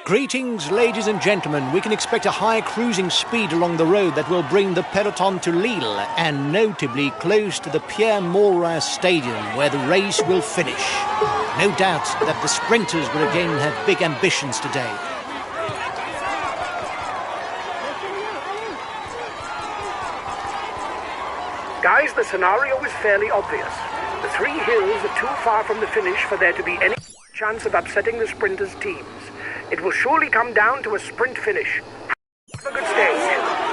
Greetings, ladies and gentlemen. We can expect a high cruising speed along the road that will bring the peloton to Lille, and notably close to the Pierre Mauroy Stadium, where the race will finish. No doubt that the sprinters will again have big ambitions today. Guys, the scenario is fairly obvious. The three hills are too far from the finish for there to be any chance of upsetting the sprinters' teams. It will surely come down to a sprint finish. Have a good stage.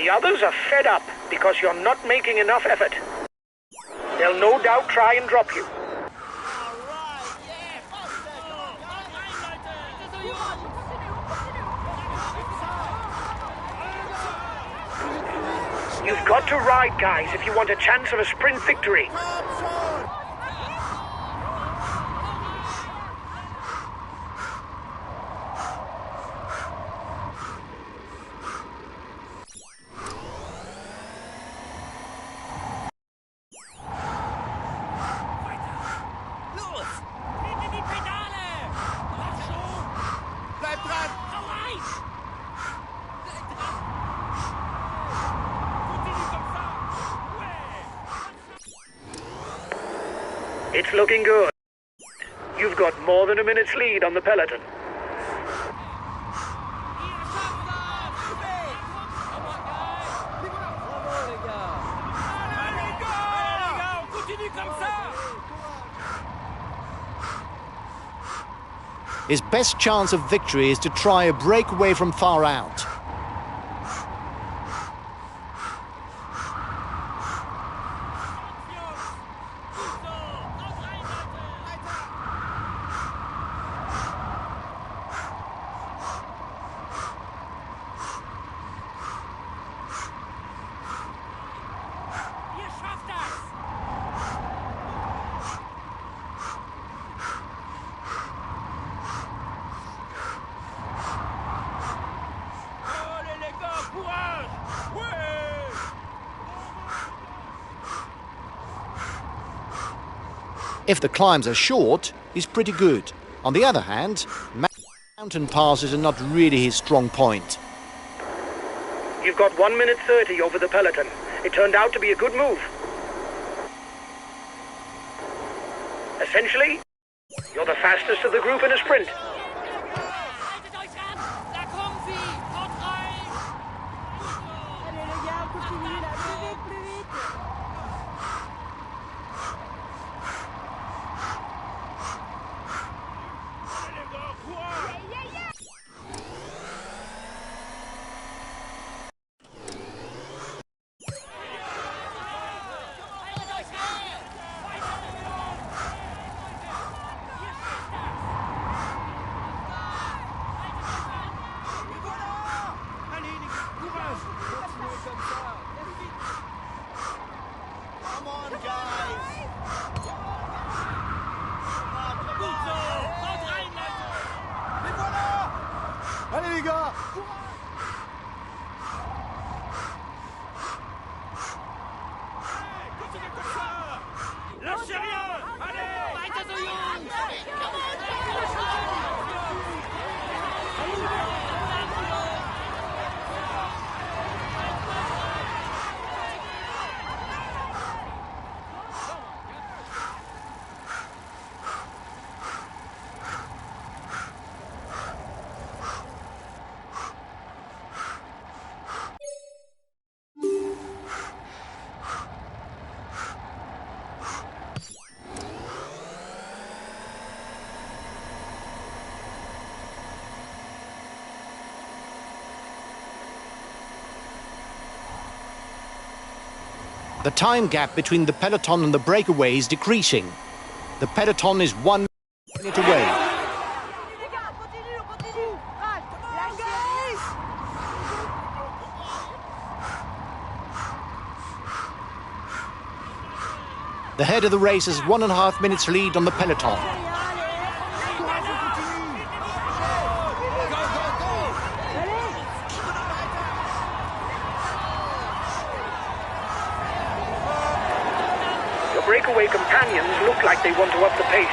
The others are fed up because you're not making enough effort. They'll no doubt try and drop you. You've got to ride, guys, if you want a chance of a sprint victory. It's looking good. You've got more than a minute's lead on the peloton. His best chance of victory is to try a breakaway from far out. If the climbs are short, he's pretty good. On the other hand, mountain passes are not really his strong point. You've got 1 minute 30 over the peloton. It turned out to be a good move. Essentially, you're the fastest of the group in a sprint. The time gap between the peloton and the breakaway is decreasing. The peloton is 1 minute away. The head of the race has 1.5 minutes lead on the peloton. Your breakaway companions look like they want to up the pace.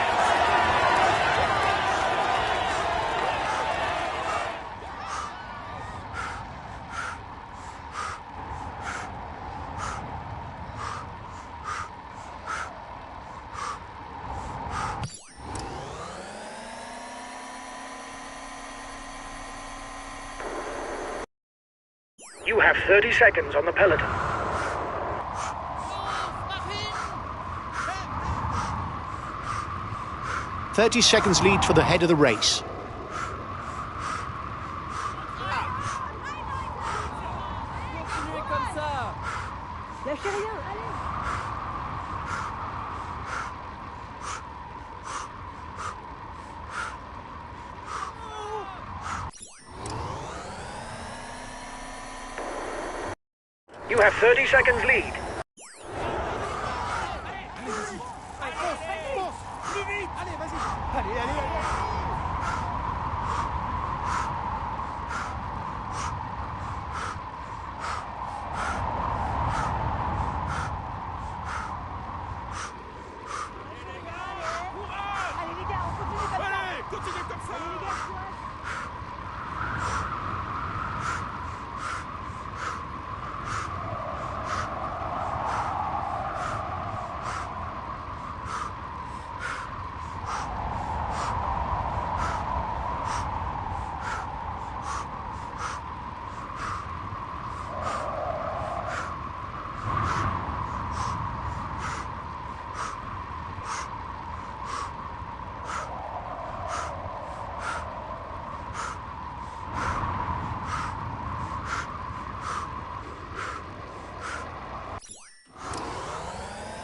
You have 30 seconds on the peloton. "30 seconds lead for the head of the race. You have 30 seconds lead.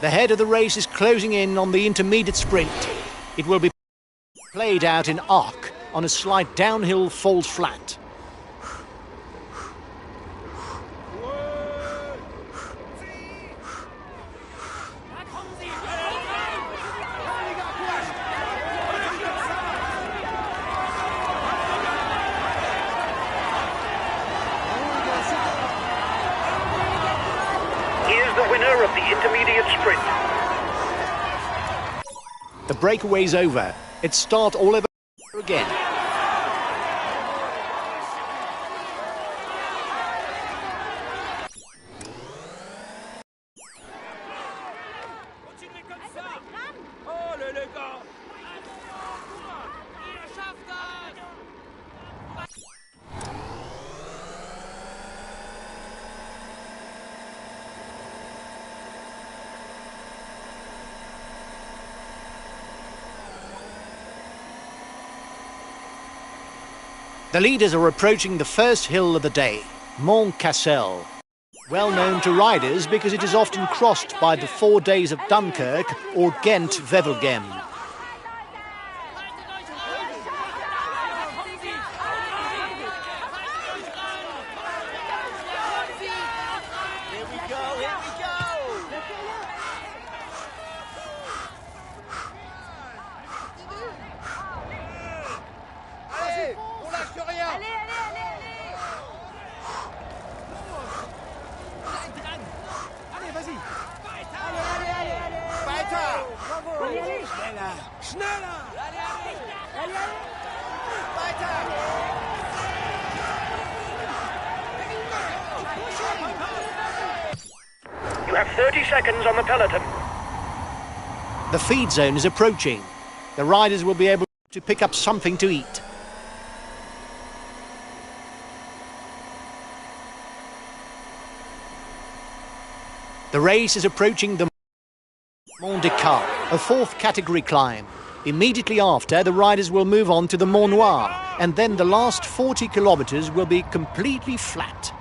The head of the race is closing in on the intermediate sprint. It will be played out in arc on a slight downhill falls flat. Here's the winner of the intermediate sprint. The breakaway's over. It's start all over again. The leaders are approaching the first hill of the day, Mont Cassel. Well known to riders because it is often crossed by the 4 days of Dunkirk or Ghent-Wevelgem. You have 30 seconds on the peloton. The feed zone is approaching. The riders will be able to pick up something to eat. The race is approaching the Mont des Cartes, a 4th category climb. Immediately after, the riders will move on to the Mont Noir, and then the last 40 kilometers will be completely flat.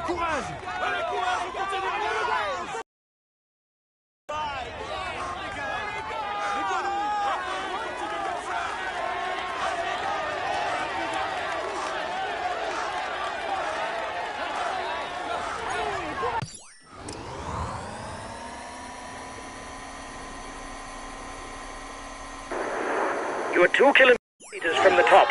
You are 2 kilometers from the top.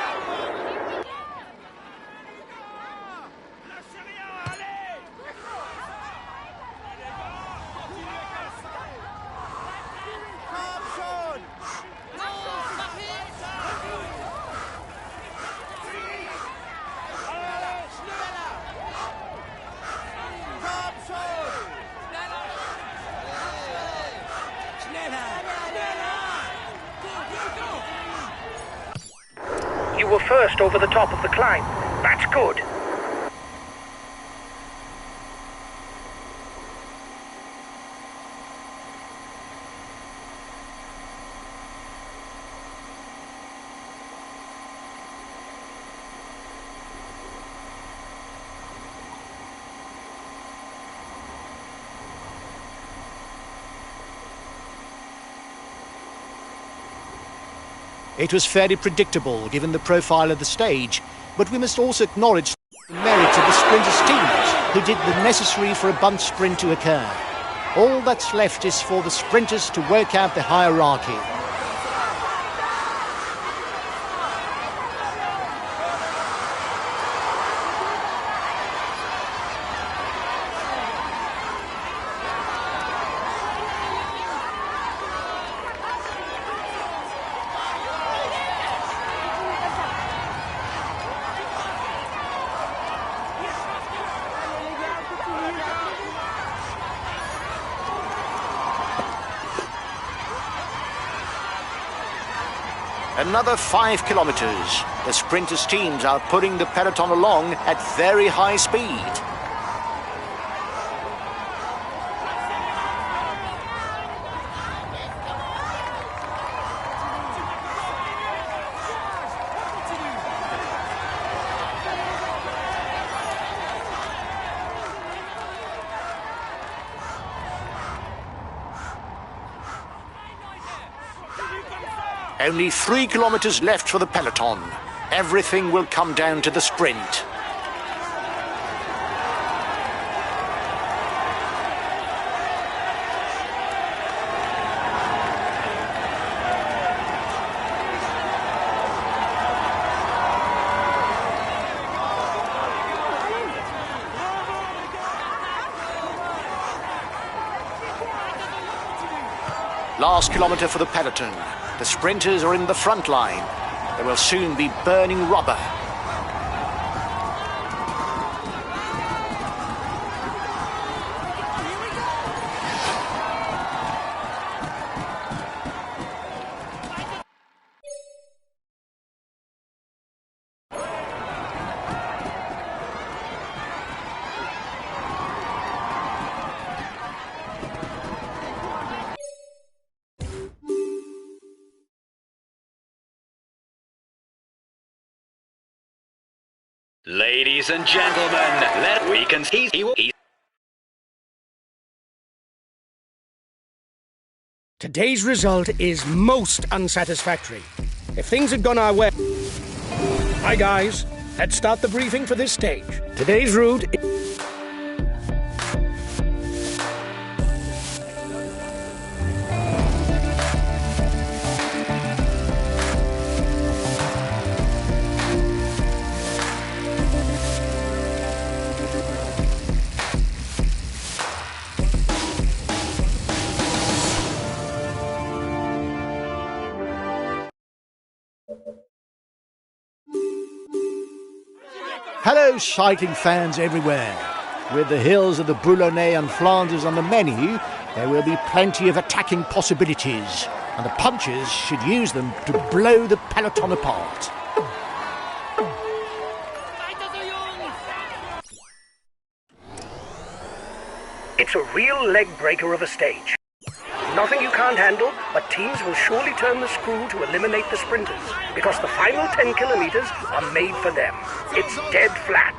You were first over the top of the climb. That's good. It was fairly predictable given the profile of the stage, but we must also acknowledge the merits of the sprinters' teams, who did the necessary for a bunch sprint to occur. All that's left is for the sprinters to work out the hierarchy. Another 5 kilometers. The sprinters' teams are pulling the peloton along at very high speed. Only 3 kilometers left for the peloton. Everything will come down to the sprint. Last kilometre for the peloton. The sprinters are in the front line. They will soon be burning rubber. Ladies and gentlemen, we can see Today's result is most unsatisfactory. If things had gone our way... Hi guys, let's start the briefing for this stage. Today's route... Hello, cycling fans everywhere. With the hills of the Boulonnais and Flanders on the menu, there will be plenty of attacking possibilities, and the punchers should use them to blow the peloton apart. It's a real leg breaker of a stage. Nothing you can't handle, but teams will surely turn the screw to eliminate the sprinters, because the final 10 kilometers are made for them. It's dead flat.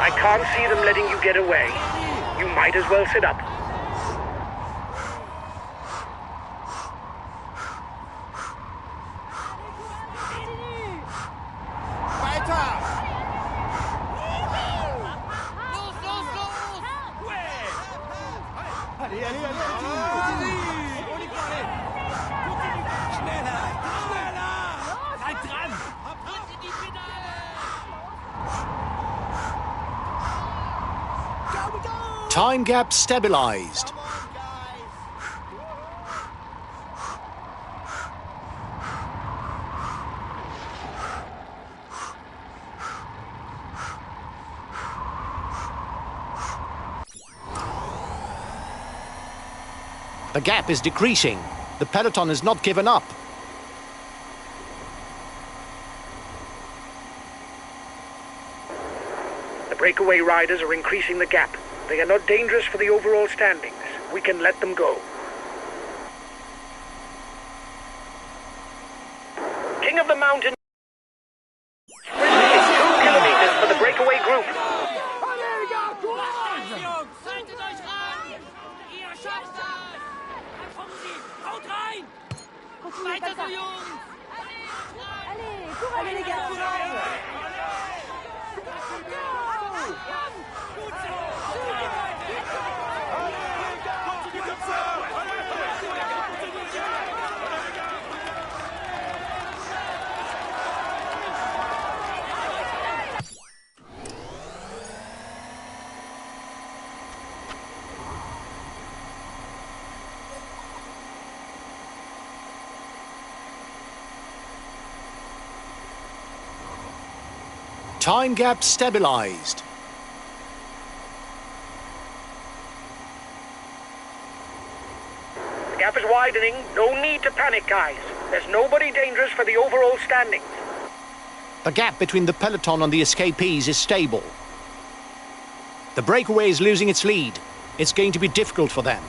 I can't see them letting you get away. You might as well sit up. Time gap stabilized. The gap is decreasing. The peloton has not given up. The breakaway riders are increasing the gap. They are not dangerous for the overall standings. We can let them go. King of the Mountain. Sprint is 2 kilometers for the breakaway group. Allez, les gars. Time gap stabilized. The gap is widening. No need to panic, guys. There's nobody dangerous for the overall standings. The gap between the peloton and the escapees is stable. The breakaway is losing its lead. It's going to be difficult for them.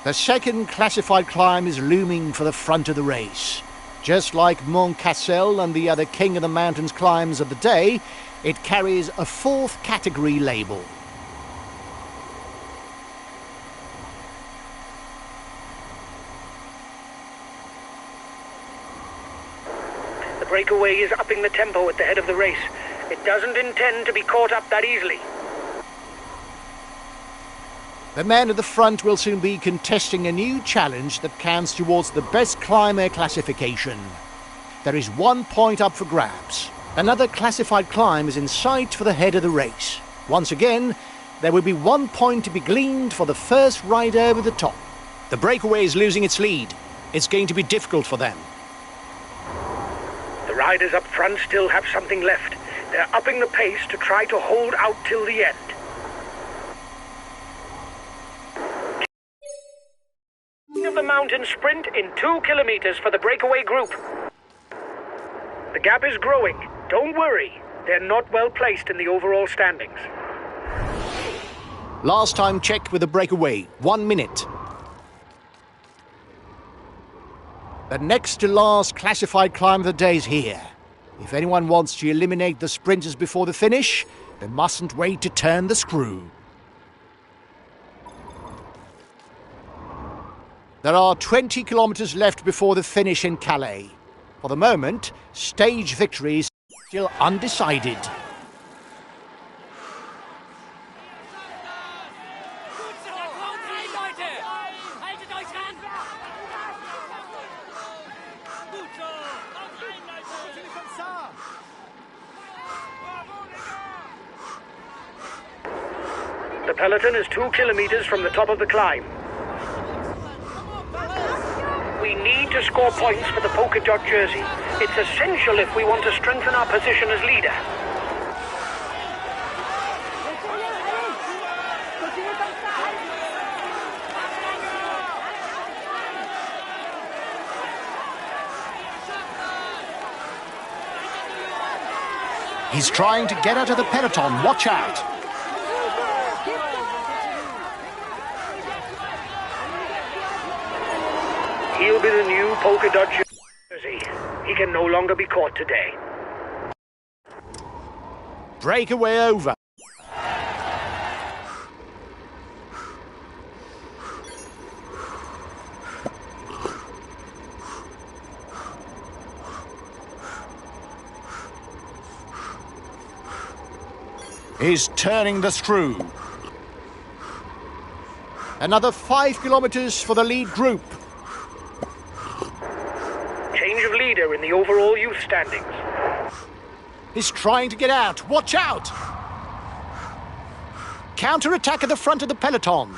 The second classified climb is looming for the front of the race. Just like Mont Cassel and the other King of the Mountains climbs of the day, it carries a 4th category label. The breakaway is upping the tempo at the head of the race. It doesn't intend to be caught up that easily. The men at the front will soon be contesting a new challenge that counts towards the best climber classification. There is 1 point up for grabs. Another classified climb is in sight for the head of the race. Once again, there will be 1 point to be gleaned for the first rider over the top. The breakaway is losing its lead. It's going to be difficult for them. The riders up front still have something left. They're upping the pace to try to hold out till the end. King of the Mountain sprint in 2 kilometers for the breakaway group. The gap is growing. Don't worry. They're not well placed in the overall standings. Last time check with the breakaway, 1 minute. The next to last classified climb of the day is here. If anyone wants to eliminate the sprinters before the finish, they mustn't wait to turn the screw. There are 20 kilometers left before the finish in Calais. For the moment, stage victory is still undecided. The peloton is 2 kilometers from the top of the climb. We need to score points for the polka dot jersey. It's essential if we want to strengthen our position as leader. He's trying to get out of the peloton. Watch out. He'll be the new polka dot jersey. He can no longer be caught today. Breakaway over. He's turning the screw. Another 5 kilometers for the lead group. Change of leader in the overall youth standings. He's trying to get out. Watch out! Counter-attack at the front of the peloton.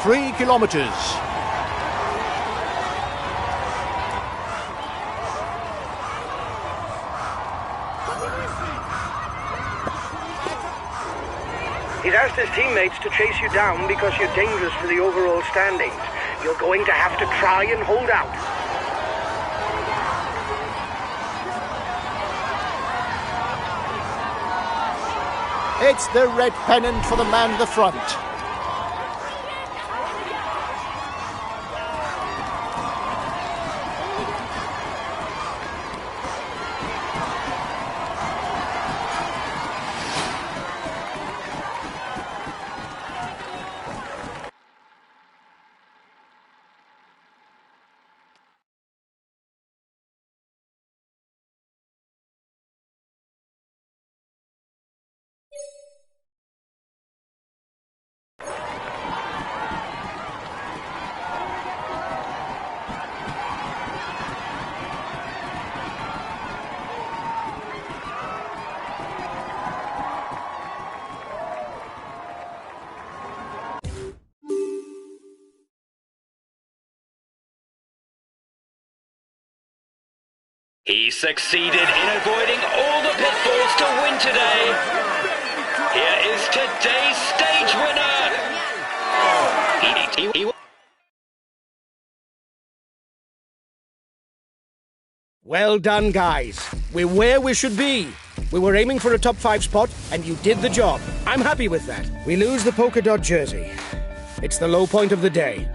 Three kilometers. He's asked his teammates to chase you down because you're dangerous to the overall standings. You're going to have to try and hold out. It's the red pennant for the man at the front. He succeeded in avoiding all the pitfalls to win today. Here is today's stage winner. Well done, guys. We're where we should be. We were aiming for a top 5 spot, and you did the job. I'm happy with that. We lose the polka dot jersey. It's the low point of the day.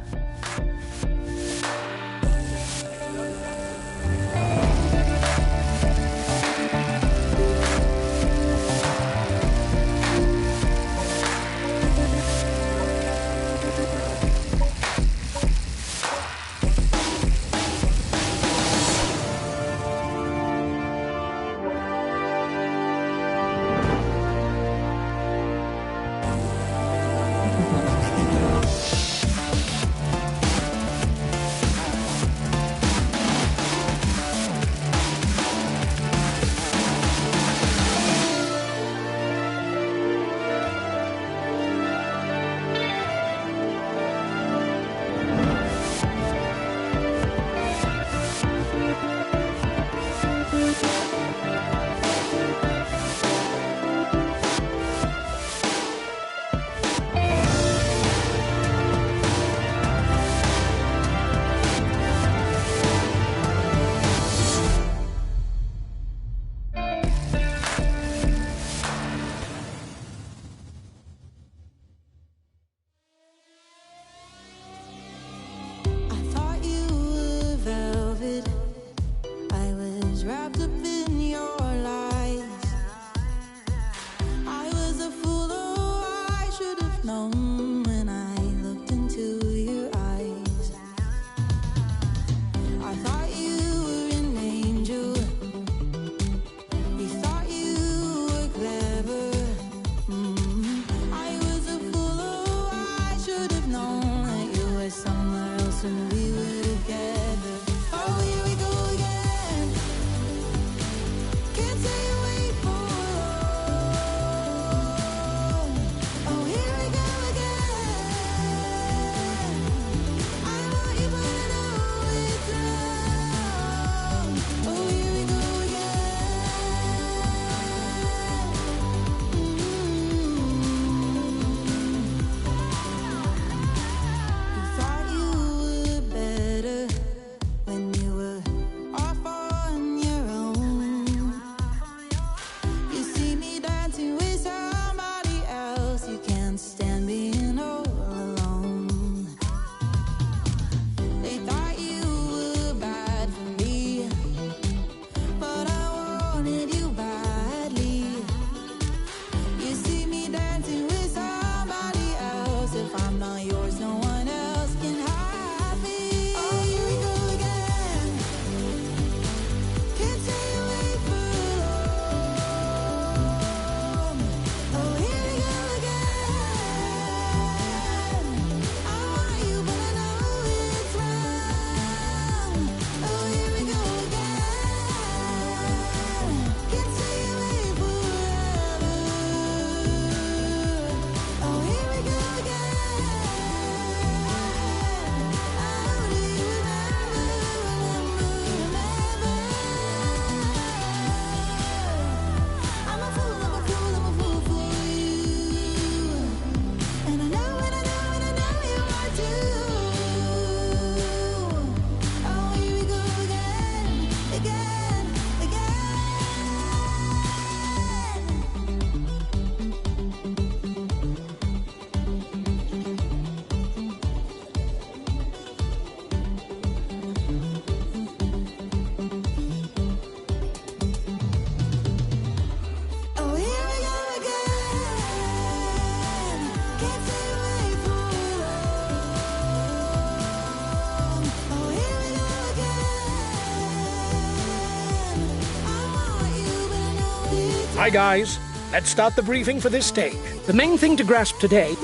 Hi, guys. Let's start the briefing for this stage. The main thing to grasp today...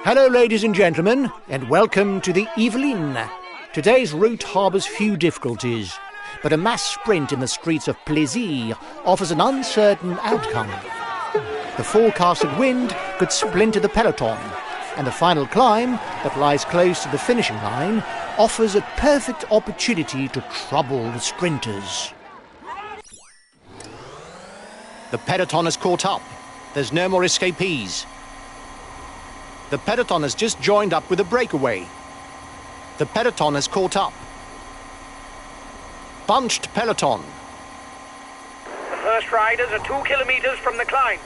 Hello, ladies and gentlemen, and welcome to the Evelyn. Today's route harbours few difficulties, but a mass sprint in the streets of Plaisir offers an uncertain outcome. The forecasted wind could splinter the peloton, and the final climb, that lies close to the finishing line, offers a perfect opportunity to trouble the sprinters. The peloton has caught up. There's no more escapees. The peloton has just joined up with the breakaway. The peloton has caught up. Bunched peloton. The first riders are 2 kilometers from the climb.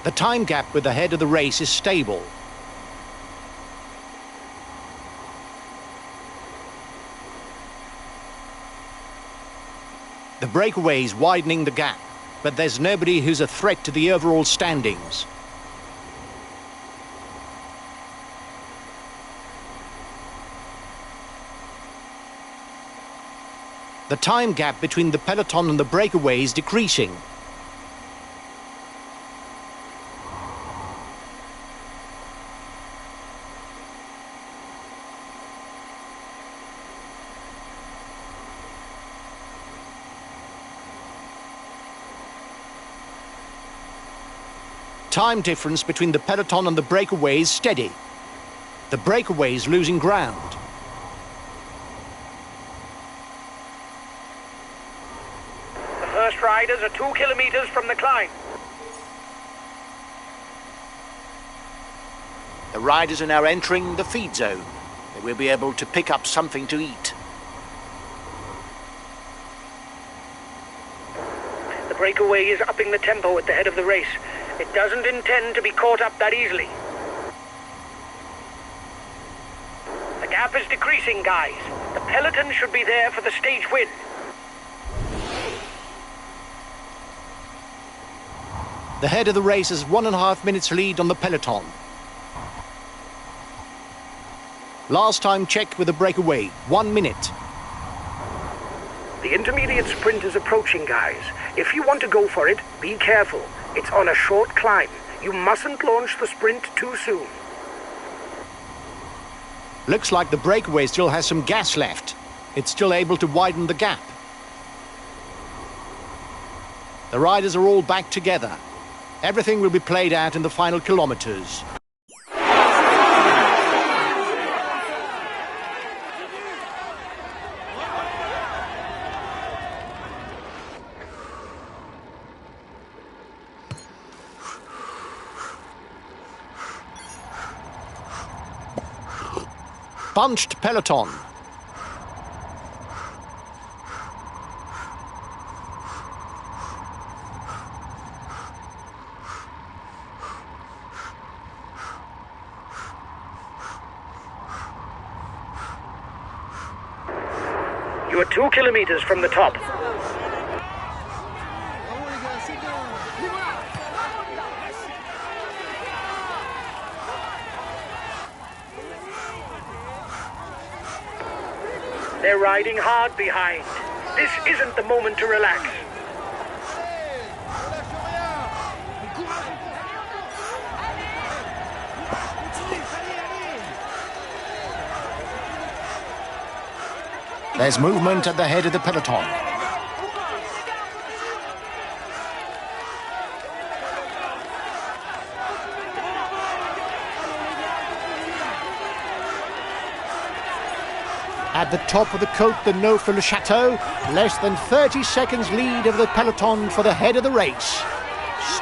The time gap with the head of the race is stable. The breakaway is widening the gap, but there's nobody who's a threat to the overall standings. The time gap between the peloton and the breakaway is decreasing. Time difference between the peloton and the breakaway is steady. The breakaway is losing ground. The first riders are 2 kilometers from the climb. The riders are now entering the feed zone. They will be able to pick up something to eat. The breakaway is upping the tempo at the head of the race. It doesn't intend to be caught up that easily. The gap is decreasing, guys. The peloton should be there for the stage win. The head of the race has 1.5 minutes lead on the peloton. Last time checked with the breakaway, 1 minute. The intermediate sprint is approaching, guys. If you want to go for it, be careful. It's on a short climb. You mustn't launch the sprint too soon. Looks like the breakaway still has some gas left. It's still able to widen the gap. The riders are all back together. Everything will be played out in the final kilometers. Bunched peloton. You are 2 kilometers from the top. They're riding hard behind. This isn't the moment to relax. There's movement at the head of the peloton. At the top of the Côte de Neufeld-le-Château, less than 30 seconds lead of the peloton for the head of the race.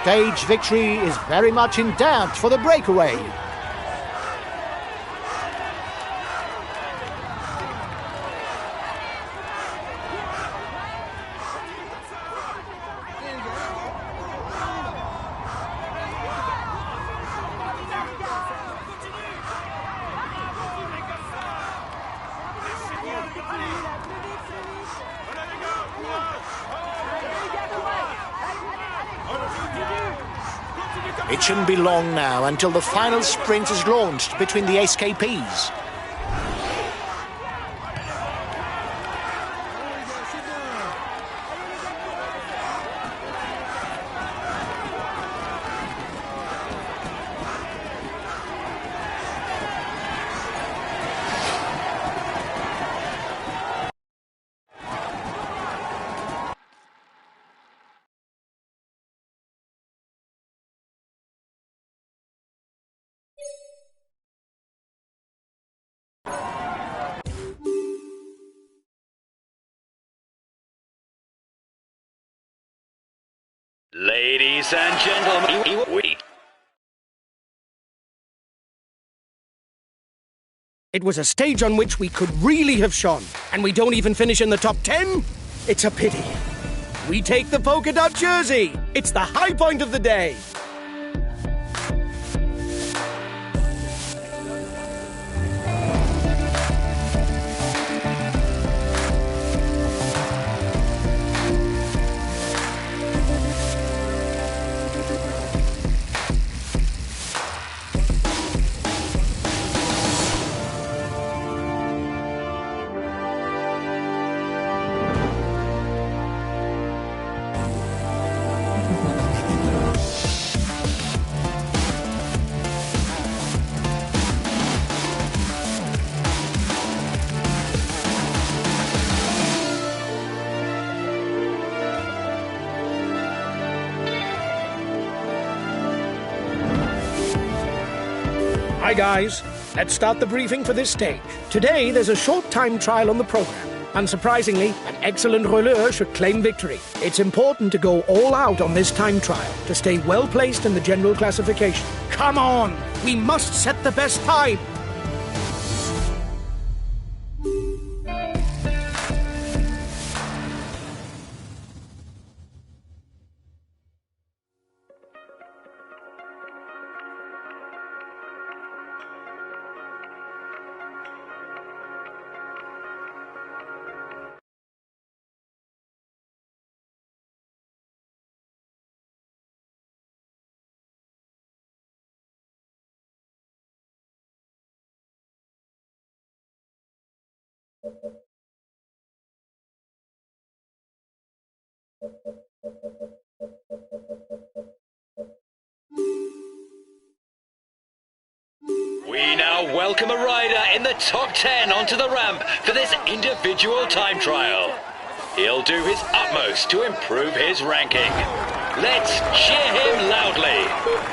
Stage victory is very much in doubt for the breakaway. It shouldn't be long now until the final sprint is launched between the SKPs. Ladies and gentlemen, It was a stage on which we could really have shone, and we don't even finish in the top 10? It's a pity. We take the polka dot jersey. It's the high point of the day. Hi guys, let's start the briefing for this stage. Today there's a short time trial on the program. Unsurprisingly, an excellent rouleur should claim victory. It's important to go all out on this time trial to stay well placed in the general classification. Come on, we must set the best time. we now welcome a rider in the top 10 onto the ramp for this individual time trial. He'll do his utmost to improve his ranking. Let's cheer him loudly.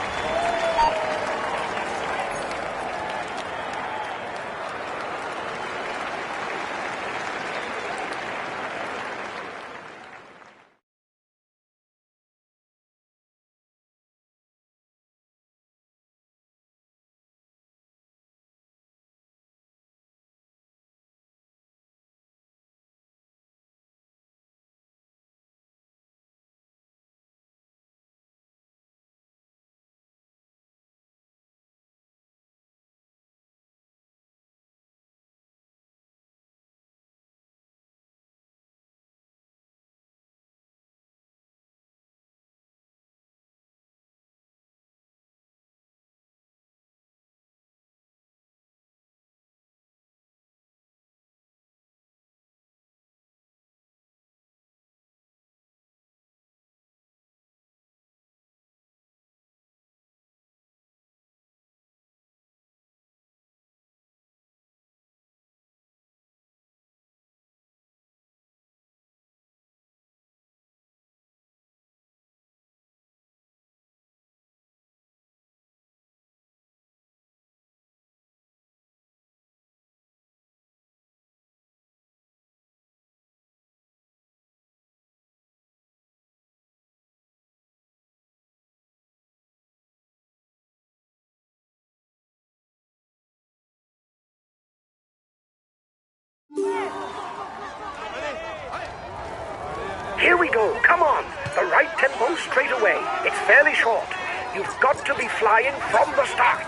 Here we go, come on. The right tempo straight away. It's fairly short. You've got to be flying from the start.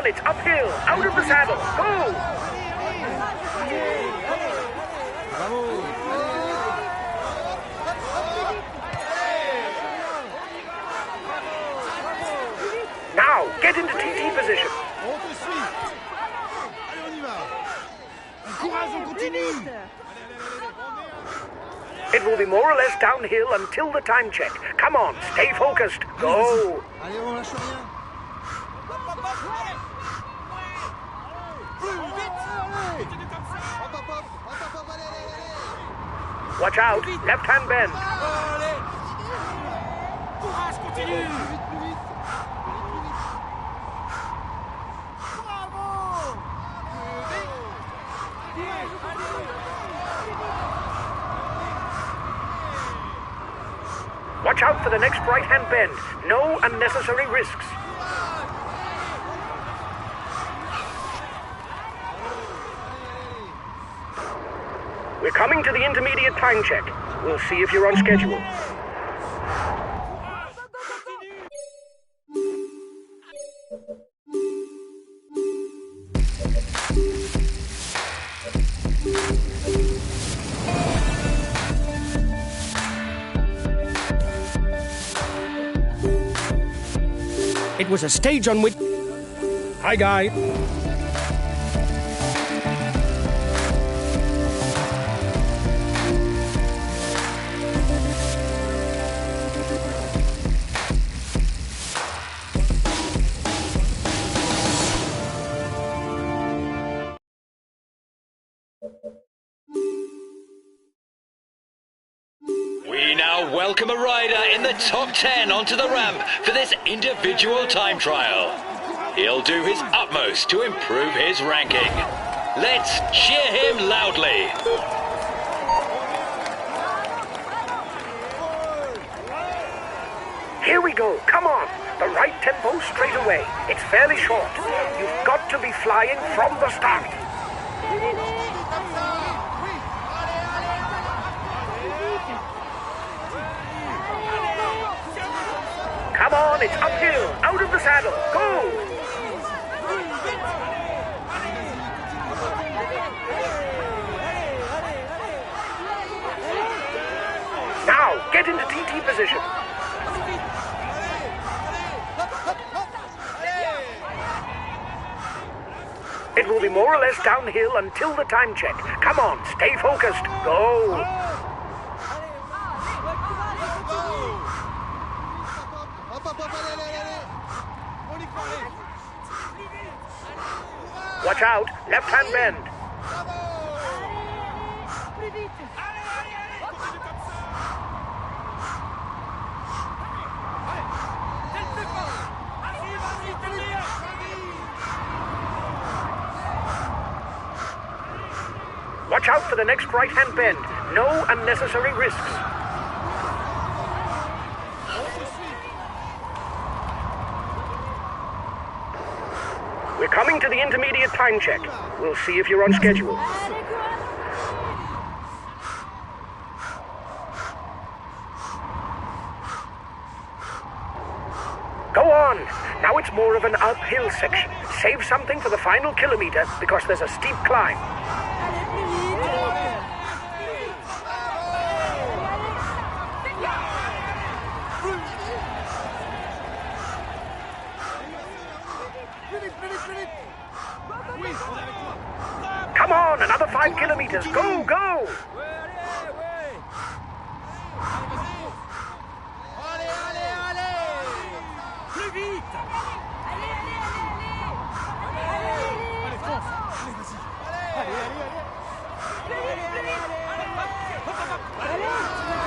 it's uphill, out of the saddle, go! Now, get into TT position. On te suit. Allez, on y va. Courage, on continue. It will be more or less downhill until the time check. Come on, stay focused. Go! Allez, on lâche rien. Watch out, left-hand bend. Courage, continue. Watch out for the next right-hand bend. No unnecessary risks. We're coming to the intermediate time check. We'll see if you're on schedule. It was a stage on which... Hi, guy. We now welcome a rider in the top 10 onto the ramp for this individual time trial. He'll do his utmost to improve his ranking. Let's cheer him loudly. Here we go, come on. The right tempo straight away. It's fairly short. You've got to be flying from the start. Come on, it's uphill, out of the saddle, go! Now, get into TT position. It will be more or less downhill until the time check. Come on, stay focused, go! Watch out, left-hand bend. Watch out for the next right-hand bend. No unnecessary risks. We're coming to the intermediate time check. We'll see if you're on schedule. Go on! Now it's more of an uphill section. Save something for the final kilometer because there's a steep climb. Come on, another 5 kilometers. Go, go!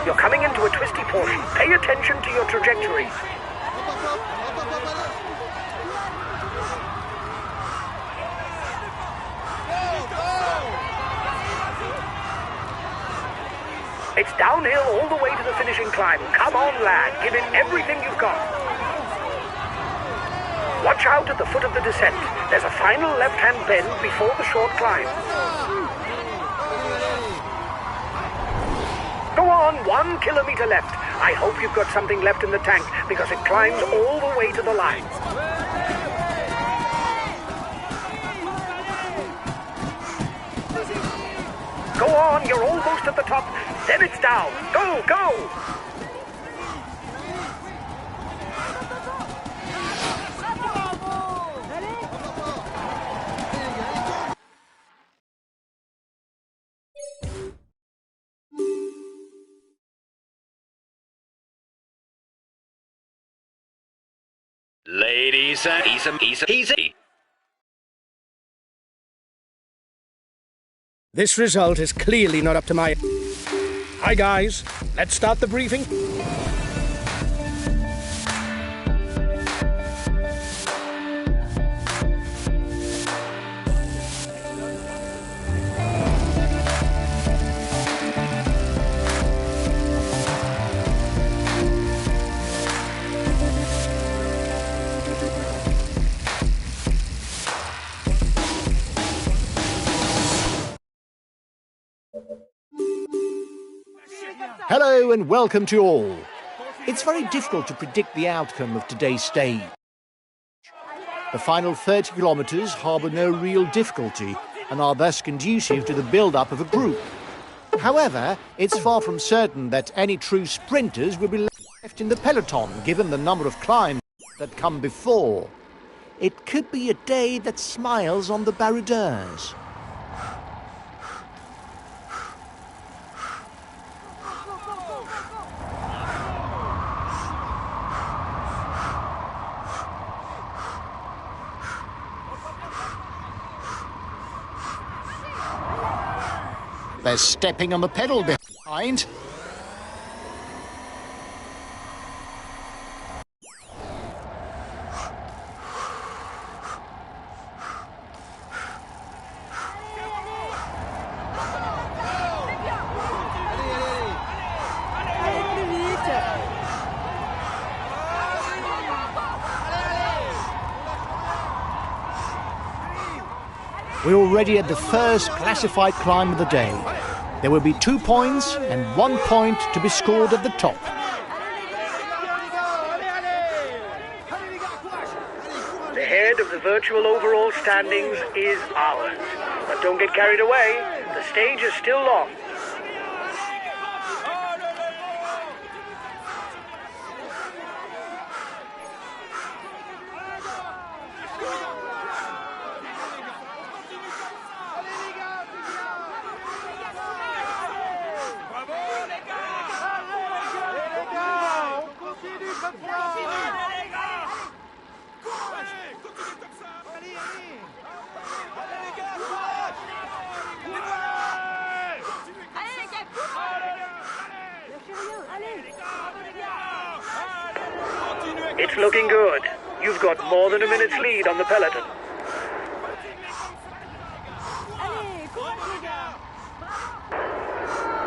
You're coming into a twisty portion. Pay attention to your trajectory. It's downhill all the way to the finishing climb. Come on, lad. Give it everything you've got. Watch out at the foot of the descent. There's a final left-hand bend before the short climb. Go on, 1 kilometer left. I hope you've got something left in the tank because it climbs all the way to the line. almost at the top. Then it's down. Go, go! Ladies and easy. This result is clearly not up to my... Hi, guys. Let's start the briefing. Hello and welcome to all. It's very difficult to predict the outcome of today's stage. The final 30 kilometres harbour no real difficulty and are thus conducive to the build-up of a group. However, it's far from certain that any true sprinters will be left in the peloton, given the number of climbs that come before. It could be a day that smiles on the baroudeurs. They're stepping on the pedal behind. We're already at the first classified climb of the day. There will be 2 points and 1 point to be scored at the top. The head of the virtual overall standings is ours. But don't get carried away. The stage is still long. It's looking good. You've got more than a minute's lead on the peloton.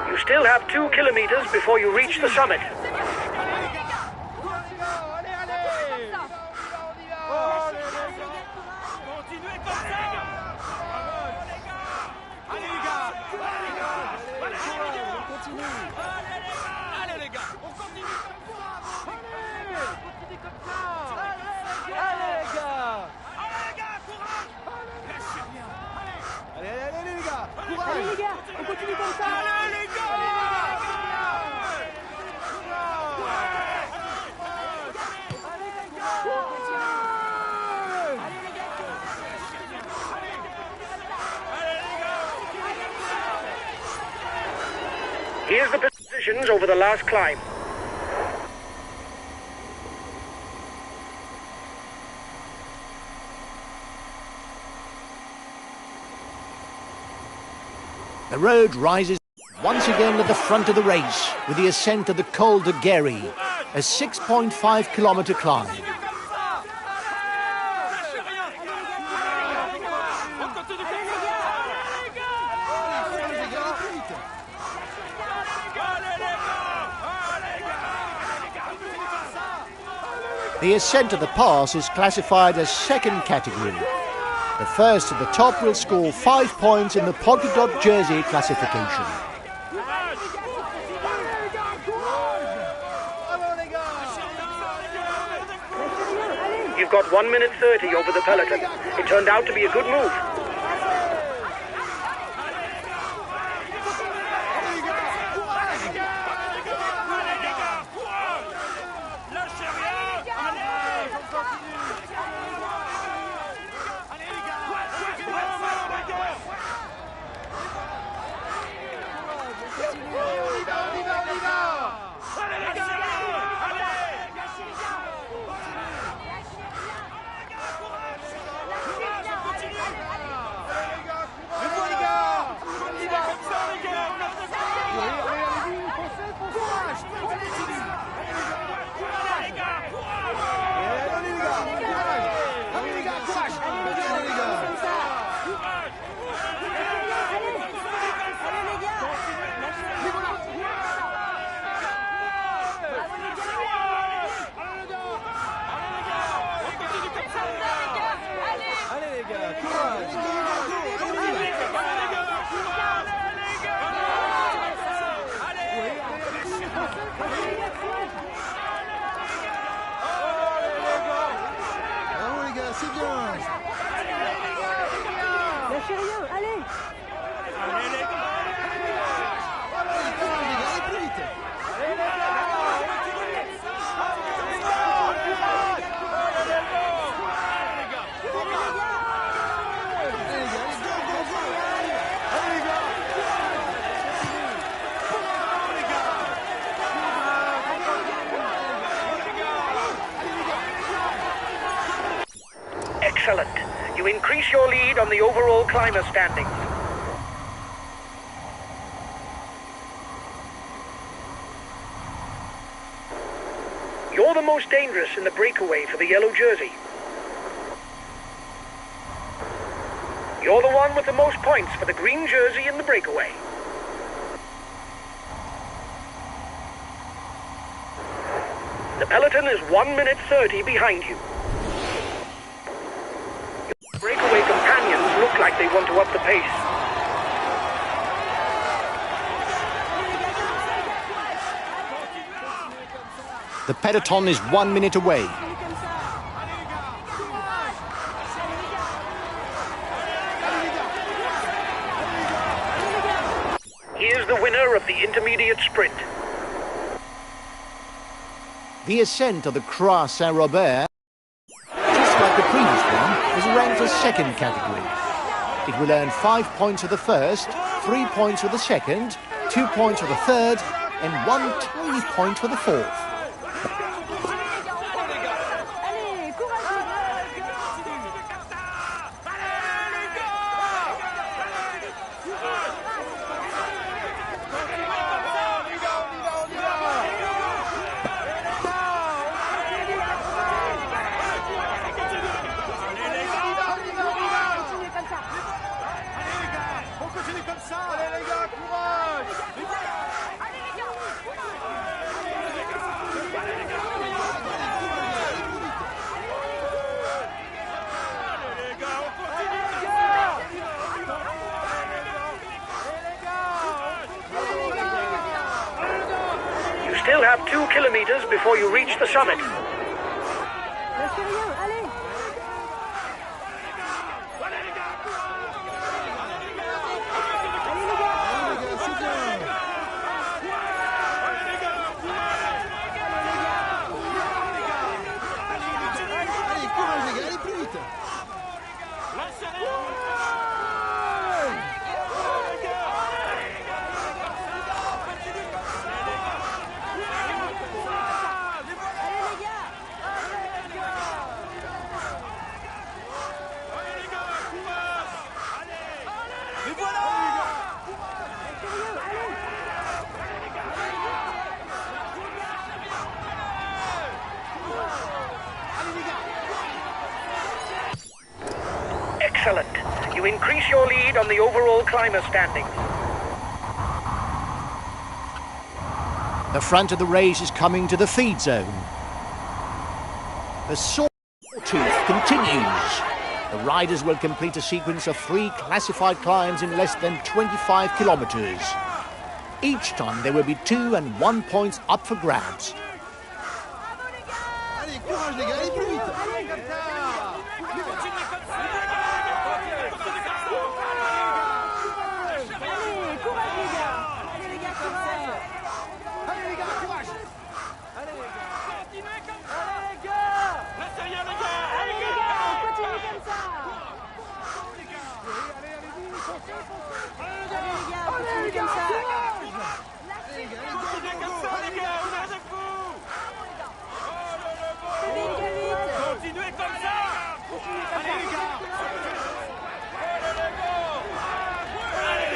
You still have 2 kilometers before you reach the summit. Allez les gars, on continue comme ça. Allez les gars. Here's the positions over the last climb. The road rises once again at the front of the race with the ascent of the Col de Guéry, a 6.5 kilometre climb. The ascent of the pass is classified as second category. The first at the top will score 5 points in the polka dot jersey classification. You've got 1 minute 30 over the peloton. It turned out to be a good move. Bravo les gars, c'est bien. Lâchez rien, allez. Allez les gars, allez plus vite. Excellent. You increase your lead on the overall climber standings. You're the most dangerous in the breakaway for the yellow jersey. You're the one with the most points for the green jersey in the breakaway. The peloton is 1 minute 30 behind you. Your breakaway companions look like they want to up the pace. The peloton is 1 minute away. Here's the winner of the intermediate sprint. The ascent of the Croix Saint-Robert, just like the previous one, is ranked as second category. It will earn 5 points for the first, 3 points for the second, 2 points for the third, and 1 tiny point for the fourth. Allez, courage. Continuez comme ça. Faut continuer comme ça. Allez les gars, courage. You still have 2 kilometers before you reach the summit. Lâchez rien, allez. Allez les gars, c'est bien. Allez, courage les gars, allez plus vite. Excellent. You increase your lead on the overall climber standings. The front of the race is coming to the feed zone. The sawtooth continues. The riders will complete a sequence of 3 classified climbs in less than 25 kilometers. Each time there will be 2 and 1 points up for grabs. Allez, courage les gars, allez plus vite. Allez comme ça. Allez, courage les gars. Allez les gars, courage. Allez les gars, courage. Allez les gars. Allez les gars, on continue comme ça. Allez les gars, on continue comme ça. Continuez comme ça. Allez les gars. Allez les gars.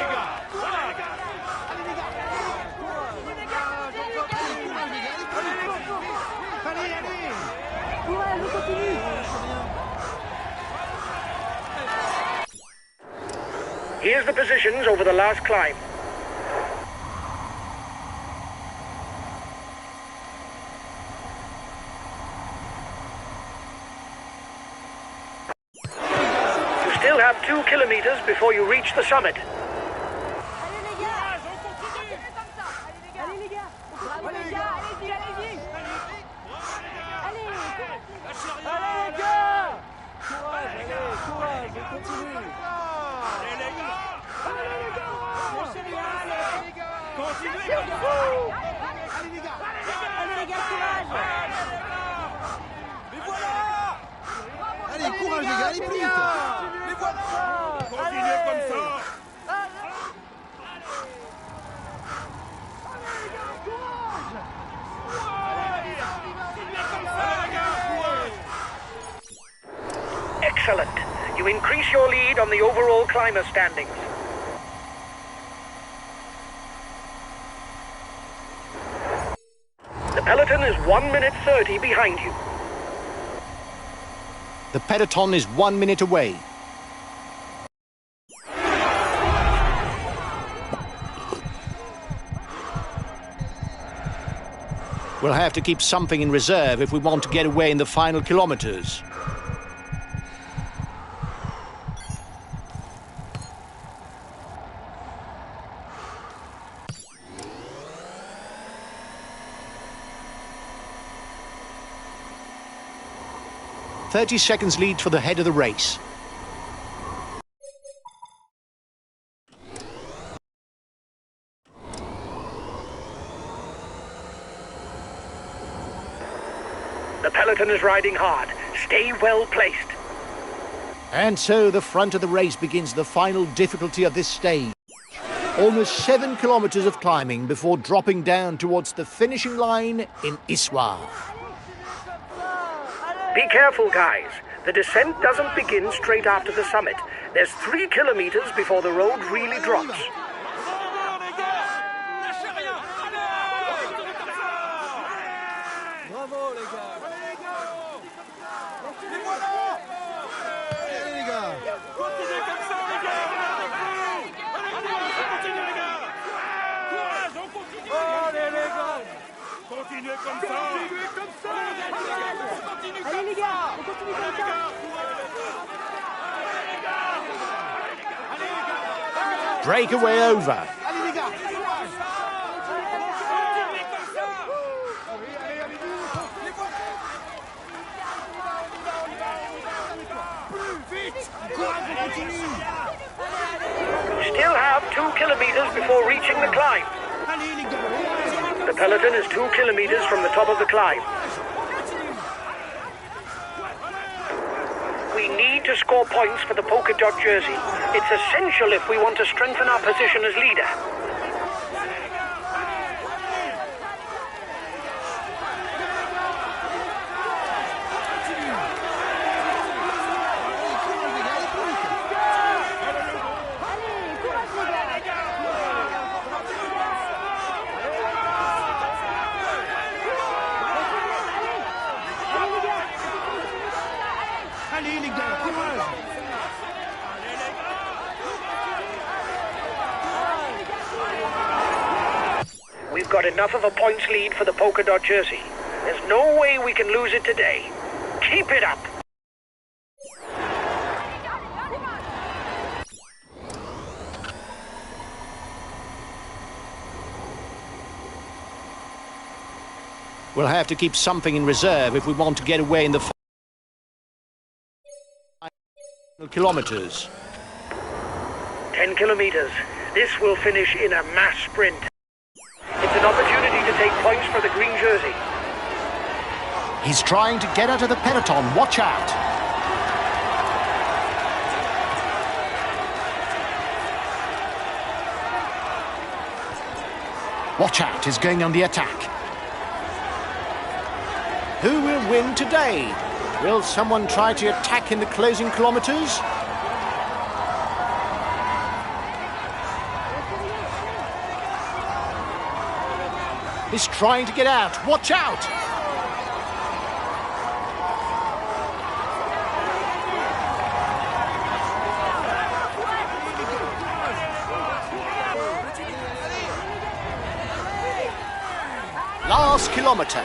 Courage, on continue. Here's the positions over the last climb. You still have 2 kilometers before you reach the summit. Allez les gars, allez les gars, bravo les gars, allez-y, allez-y. Allez, Allez les gars! Courage, allez, courage, on continue. Allez les gars! Continuez comme ça! Allez les gars! allez les gars, courage. Mais voilà! Allez, courage les gars, allez plus vite! Mais voilà! Continuez comme ça! Excellent. You increase your lead on the overall climber standings. The peloton is 1 minute 30 behind you. The peloton is 1 minute away. We'll have to keep something in reserve if we want to get away in the final kilometers. "30 seconds lead for the head of the race." The peloton is riding hard. Stay well placed. And so the front of the race begins the final difficulty of this stage. Almost 7 kilometers of climbing before dropping down towards the finishing line in Issoire. Be careful, guys. The descent doesn't begin straight after the summit. There's 3 kilometers before the road really drops. Bravo les gars! Mais voilà! Allez les gars! Continuez comme ça les gars! Continuez les gars! Courage, on continue! Allez les gars! Continuez comme ça! Continuez comme ça! Allez les gars, on continue comme ça. Breakaway over. Allez les gars! You still have 2 kilometers before reaching the climb. The peloton is 2 kilometers from the top of the climb. We need to score points for the polka dot jersey. It's essential if we want to strengthen our position as leader. Allez, courage les gars. Allez les gars, courage! We've got enough of a points lead for the polka dot jersey. There's no way we can lose it today. Keep it up. We'll have to keep something in reserve if we want to get away in the final kilometers. 10 kilometers. This will finish in a mass sprint. It's an opportunity to take points for the green jersey. He's trying to get out of the peloton. Watch out. Watch out, he's going on the attack. Who will win today? Will someone try to attack in the closing kilometers? He's trying to get out. Watch out! Last kilometer.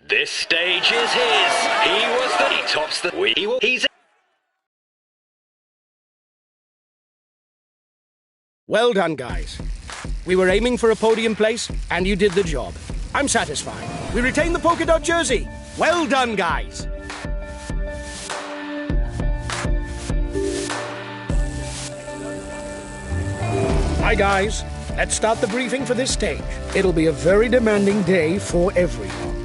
This stage is his. He tops the... He's... Well done, guys. We were aiming for a podium place, and you did the job. I'm satisfied. We retain the polka dot jersey. Well done, guys. Hi, guys. Let's start the briefing for this stage. It'll be a very demanding day for everyone.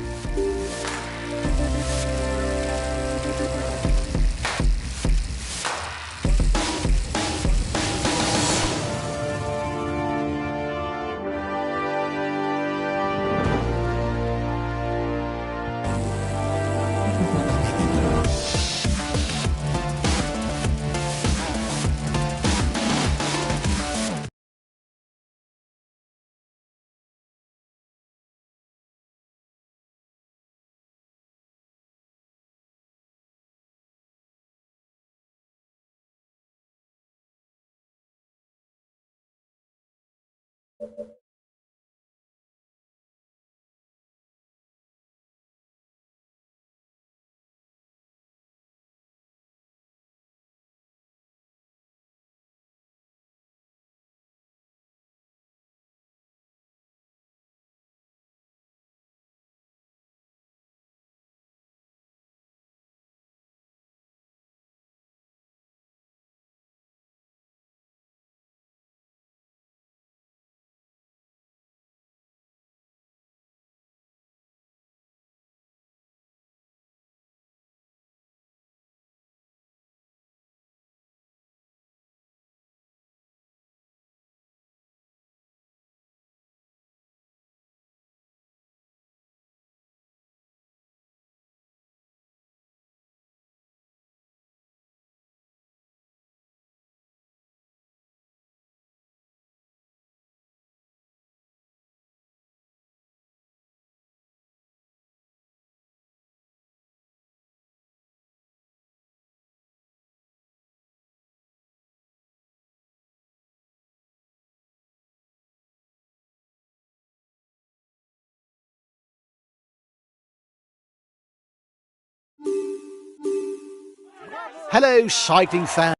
Hello, cycling fans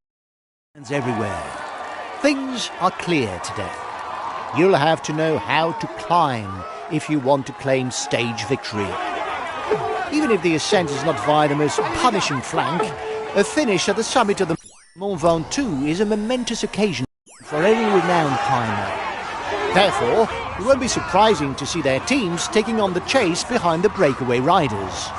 everywhere. Things are clear today. You'll have to know how to climb if you want to claim stage victory. Even if the ascent is not via the most punishing flank, a finish at the summit of the Mont Ventoux is a momentous occasion for any renowned climber. Therefore, it won't be surprising to see their teams taking on the chase behind the breakaway riders.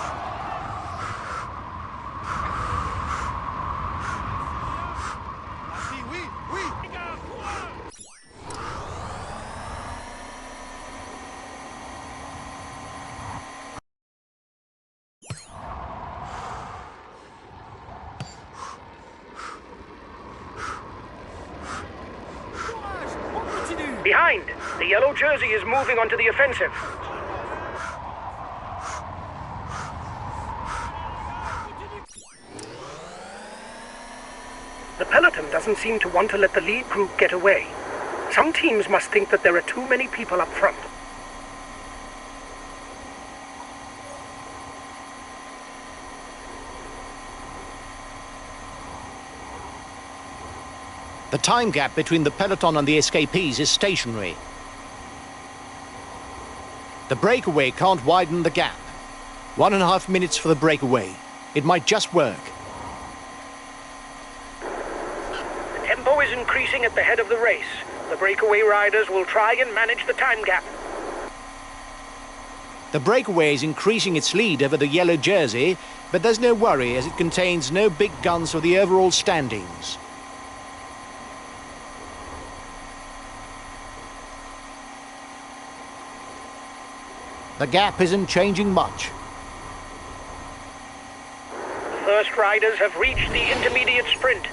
Behind, the yellow jersey is moving onto the offensive. The peloton doesn't seem to want to let the lead group get away. Some teams must think that there are too many people up front. The time gap between the peloton and the escapees is stationary. The breakaway can't widen the gap. 1.5 minutes for the breakaway. It might just work. The tempo is increasing at the head of the race. The breakaway riders will try and manage the time gap. The breakaway is increasing its lead over the yellow jersey, but there's no worry as it contains no big guns for the overall standings. The gap isn't changing much. The first riders have reached the intermediate sprint.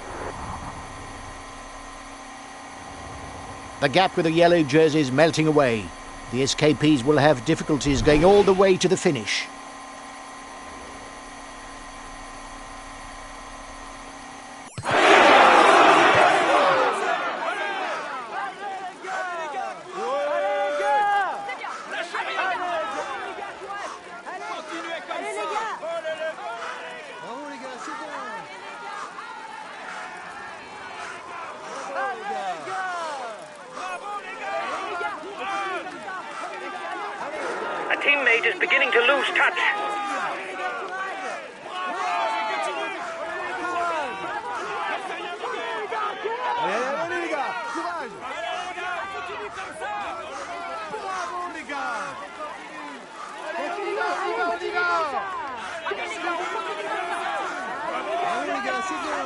The gap with the yellow jersey is melting away. The escapees will have difficulties going all the way to the finish. teammate is beginning to lose touch. Allez, allez, les gars, courage. Bravo, les gars. On y va, on y va. Allez, les gars, c'est bien.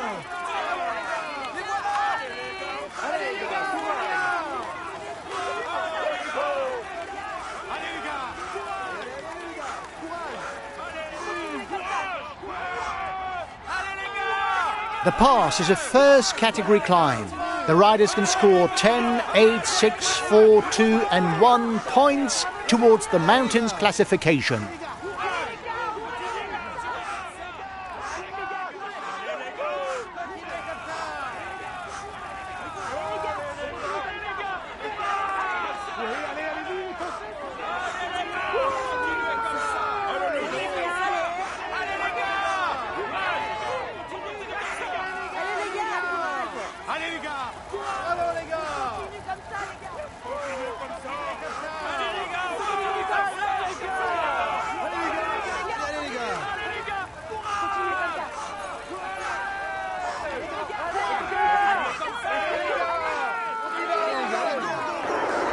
Allez, les gars, courage. Allez, les gars. The pass is a first category climb. The riders can score 10, 8, 6, 4, 2 and 1 points towards the mountains classification. Allez, les gars. Bravo, les gars.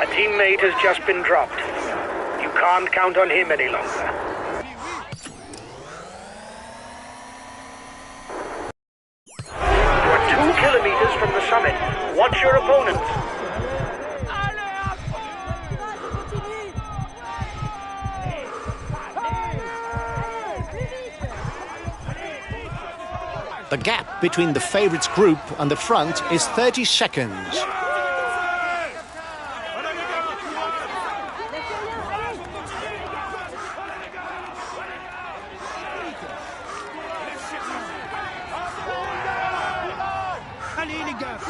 A teammate has just been dropped. You can't count on him any longer. You are 2 kilometers from the summit. Watch your opponents. The gap between the favourites group and the front is 30 seconds. Allez, les gars.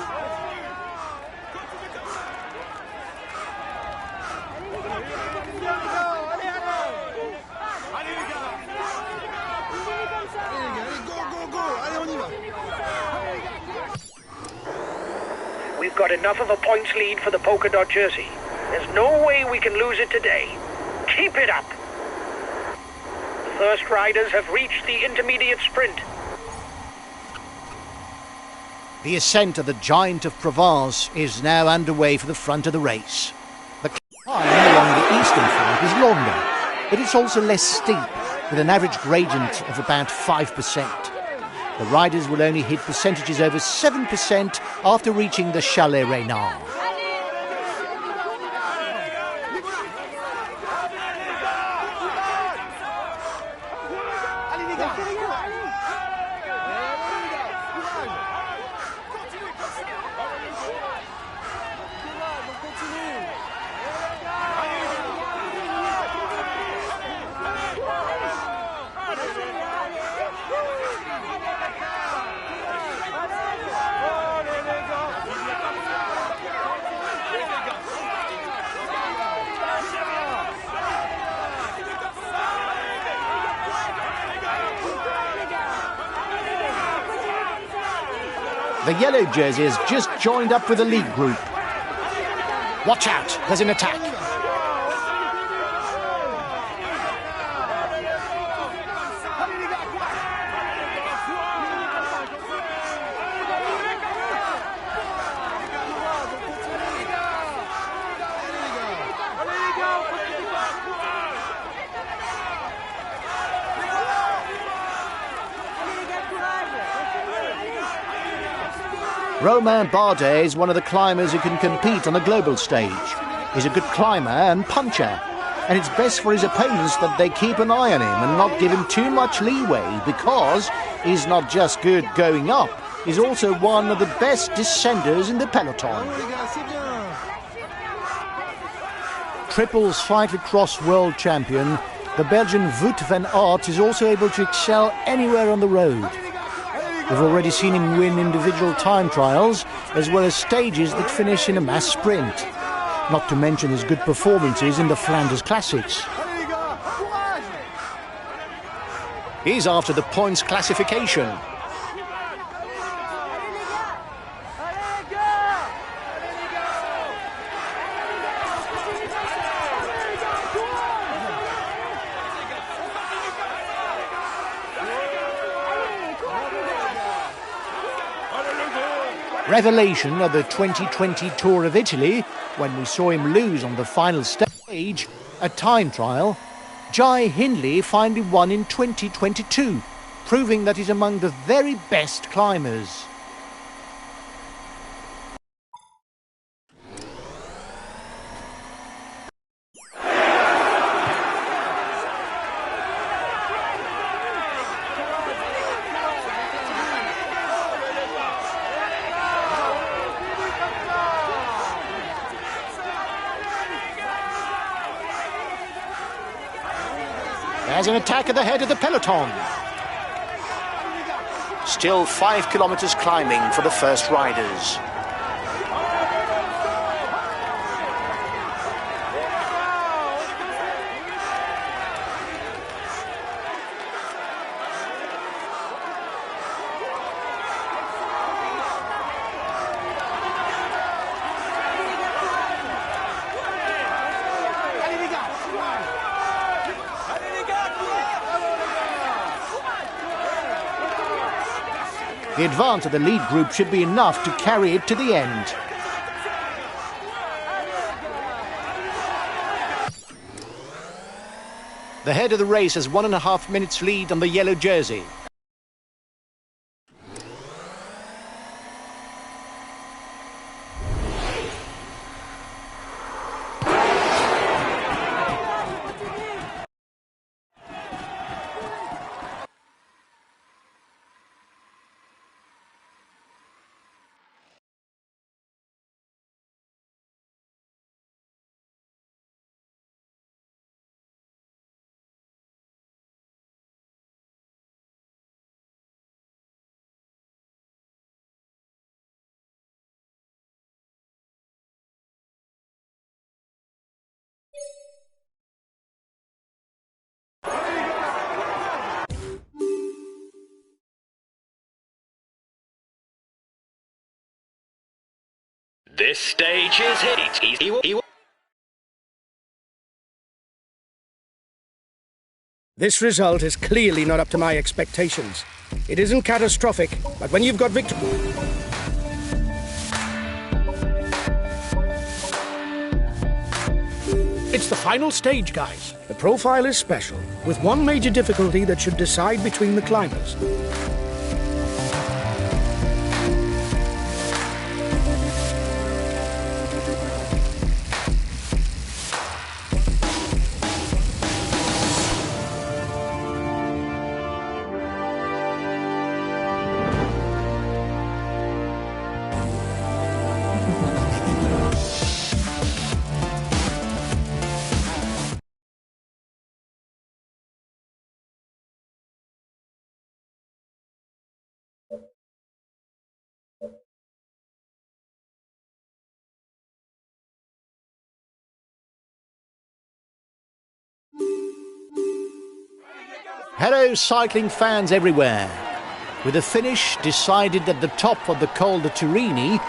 We've got enough of a points lead for the polka dot jersey. There's no way we can lose it today. Keep it up. The first riders have reached the intermediate sprint. The ascent of the Giant of Provence is now underway for the front of the race. The climb along the eastern flank is longer, but it's also less steep, with an average gradient of about 5%. The riders will only hit percentages over 7% after reaching the Chalet Reynard. The yellow jersey has just joined up with the lead group. Watch out, there's an attack. Romain Bardet is one of the climbers who can compete on the global stage. He's a good climber and puncher, and it's best for his opponents that they keep an eye on him and not give him too much leeway, because he's not just good going up, he's also one of the best descenders in the peloton. Triples cyclocross world champion, the Belgian Wout van Aert is also able to excel anywhere on the road. We've already seen him win individual time trials, as well as stages that finish in a mass sprint. Not to mention his good performances in the Flanders Classics. He's after the points classification. Revelation of the 2020 Tour of Italy, when we saw him lose on the final stage, a time trial, Jai Hindley finally won in 2022, proving that he's among the very best climbers. There's an attack at the head of the peloton. Still 5 kilometers climbing for the first riders. The advance of the lead group should be enough to carry it to the end. The head of the race has 1.5 minutes lead on the yellow jersey. This stage is heat. This result is clearly not up to my expectations. It isn't catastrophic, but when you've got victory... It's the final stage, guys. The profile is special, with one major difficulty that should decide between the climbers. Hello, cycling fans everywhere. With the finish decided at the top of the Col de Turini,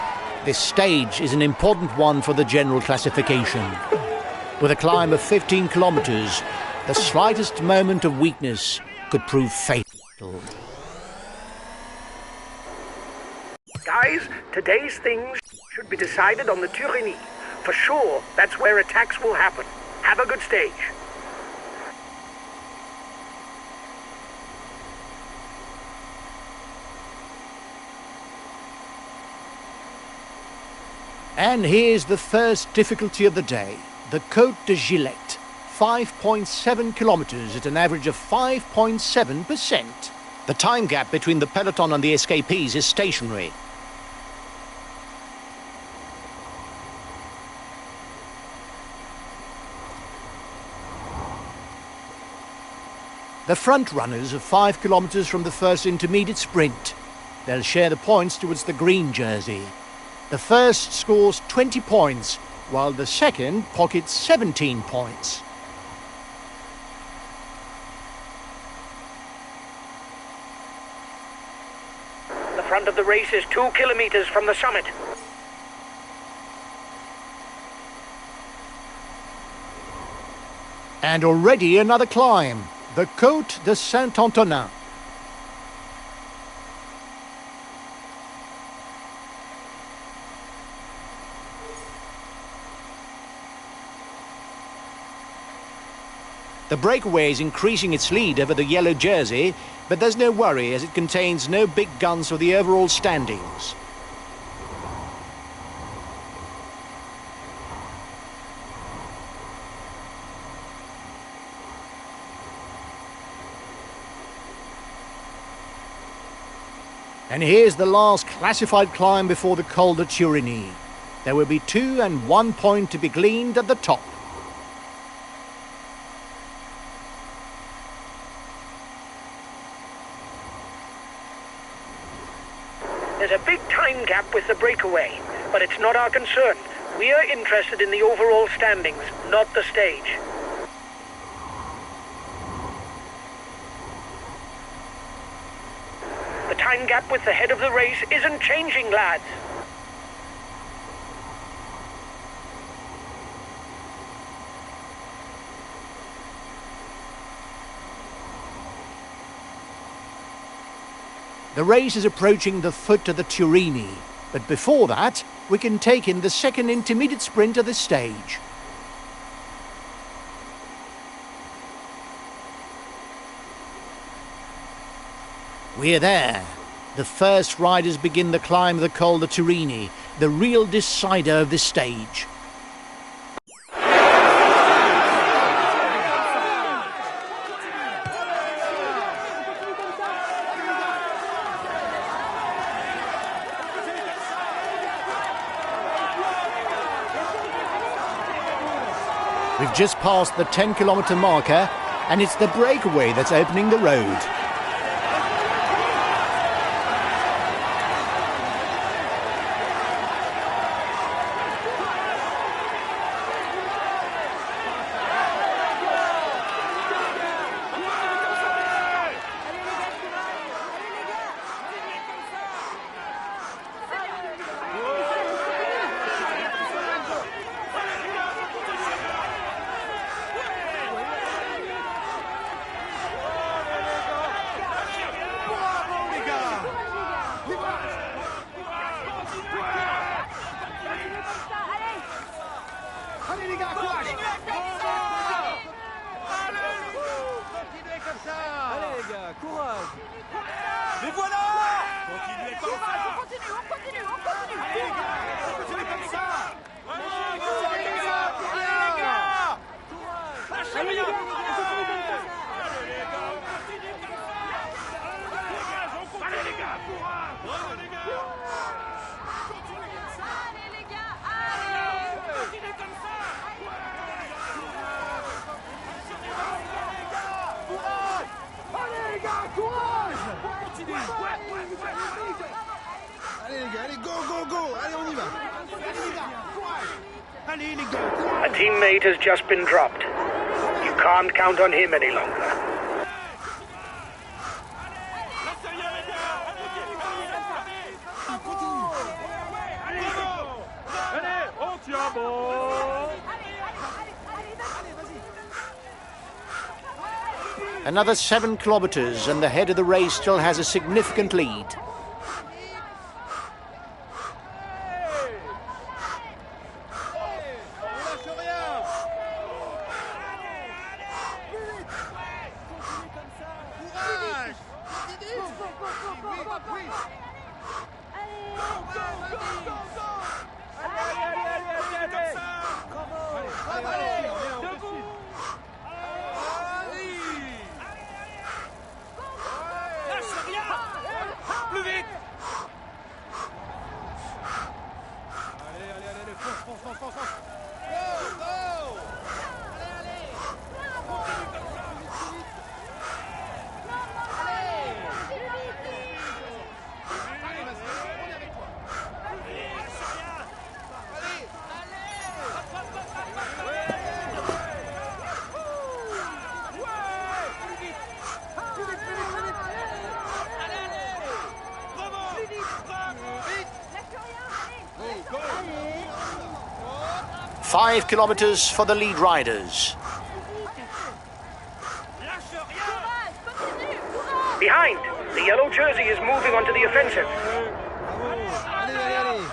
this stage is an important one for the general classification. With a climb of 15 kilometers, the slightest moment of weakness could prove fatal. Guys, today's things should be decided on the Turini. For sure, that's where attacks will happen. Have a good stage. And here's the first difficulty of the day, the Côte de Gillette, 5.7 kilometers at an average of 5.7%. The time gap between the peloton and the escapees is stationary. The front runners are 5 kilometers from the first intermediate sprint. They'll share the points towards the green jersey. The first scores 20 points, while the second pockets 17 points. The front of the race is 2 kilometers from the summit. And already another climb, the Côte de Saint-Antonin. The breakaway is increasing its lead over the yellow jersey, but there's no worry as it contains no big guns for the overall standings. And here's the last classified climb before the Col de Turini. There will be 2 and 1 point to be gleaned at the top. There's a big time gap with the breakaway, but it's not our concern. We are interested in the overall standings, not the stage. The time gap with the head of the race isn't changing, lads. The race is approaching the foot of the Turini, but before that, we can take in the second intermediate sprint of the stage. We're there. The first riders begin the climb of the Col de Turini, the real decider of this stage. We've just passed the 10-kilometre marker, and it's the breakaway that's opening the road. Mais voilà! Continuez comme ça! On continue! Allez les gars! Continuez comme ça! Allez les gars! Lâchez rien! Allez les gars, continuez comme ça! Allez les gars, courage! Bravo les gars! Continuez comme ça! Allez les gars, allez! Continuez comme ça! Allez les gars, allez, go, go, go! Allez, on y va! Allez les gars, courage! Allez les gars, courage! A teammate has just been dropped. You can't count on him any longer. Allez, on tient bon! Another 7 kilometres and the head of the race still has a significant lead. Plus vite! Allez, force! Go, go! Five kilometres for the lead riders. Behind, the yellow jersey is moving onto the offensive. Allez!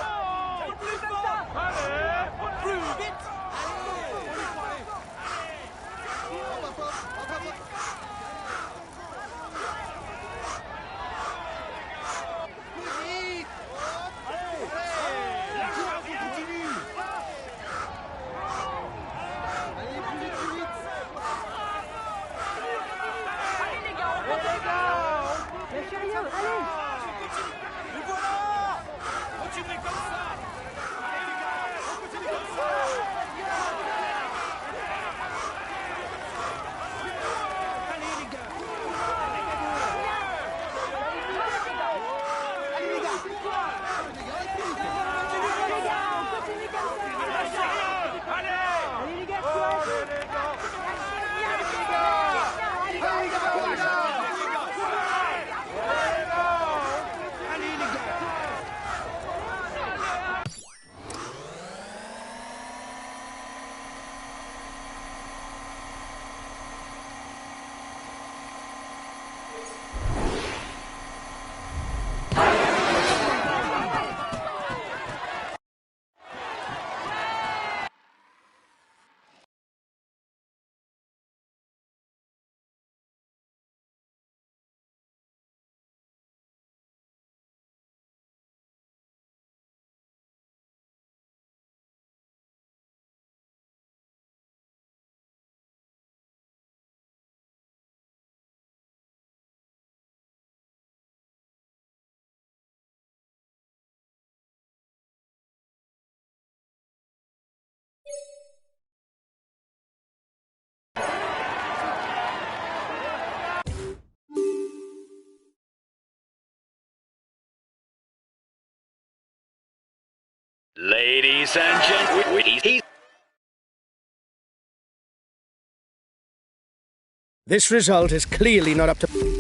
Ladies and gentlemen, he's... This result is clearly not up to...